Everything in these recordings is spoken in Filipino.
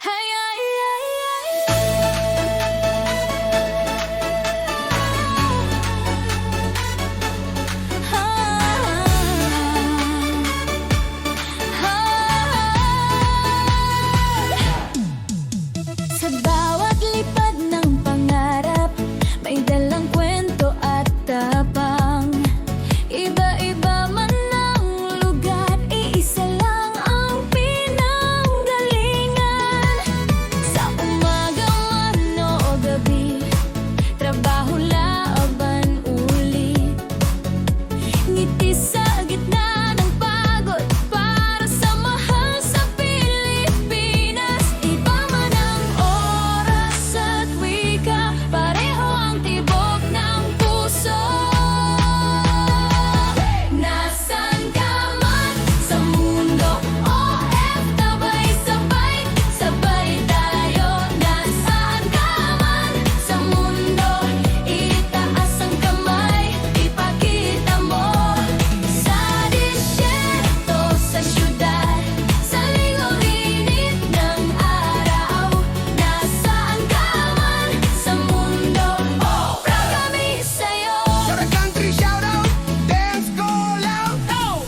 Ay, ay, ay, ay. Sa bawat lipad ng pangarap, may dalang kwento at tapang. Iba-iba man ang lugar, iisa lang ang pinanggalingan. Sa umaga man o gabi, trabaho laban ulit. Ngiti sa gitna ng pagod para sa mahal sa Pilipinas. Iba man ang oras at wika, pareho ang tibok ng puso. Nasaan ka man sa mundo, OFW, sabay tayo. Nasaan ka man sa mundo, itaas ang kamay, ipakita mo. Sa disyerto, sa syudad, sa lingon-init ng araw. Nasaan ka man sa mundo, oh, proud kami sa'yo. Sa the country shoutout, dance go loud.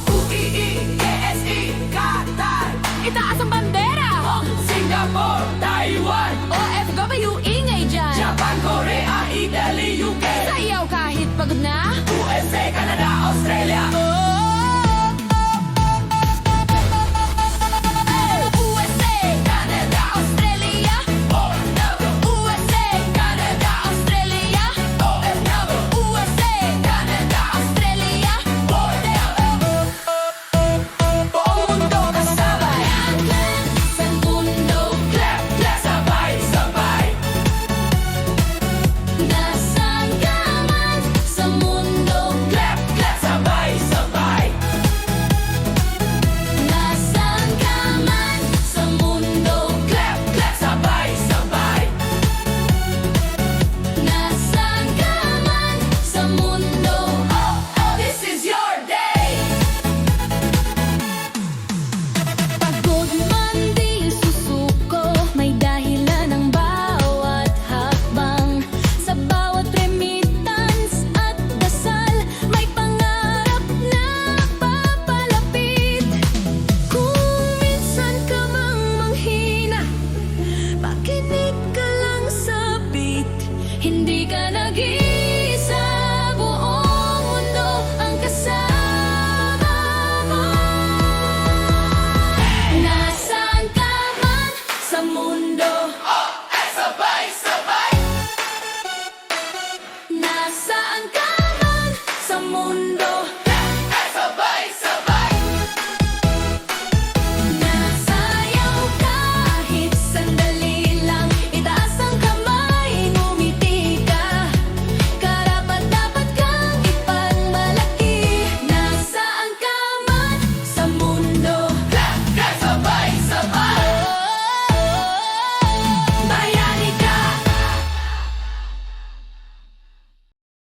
UEE, KSE, Qatar, Itaas ang bandera, Singapore, Taiwan, OFW, ingay dyan. Japan, Korea, Italy, UK, Sayaw kahit pagod na. USA, Canada, Australia. USA, Canada, Australia. USA, Canada, Australia. USA, Canada, Australia. Buong mundo kasabay, Sa mundo, clap, clap, sabay, sabay. nasaan ka man sa mundo. Clap, clap, sabay, sabay. Nasaan ka man sa mundo. Clap, clap, sabay, sabay. Nasaan ka man sa mundo. Oh, oh, this is your day. Pagod man di susuko, may dahilan ang bawat hakbang. Sa bawat remittance at dasal, may pangarap na papalapit. Kung minsan ka mang manghina, makinig ka lang sa beat. Hindi ka nag-iisa, buong mundo ang kasama mo. Nasaan ka man sa mundo, Sabay, sabay. nasaan ka man sa mundo. Sabay,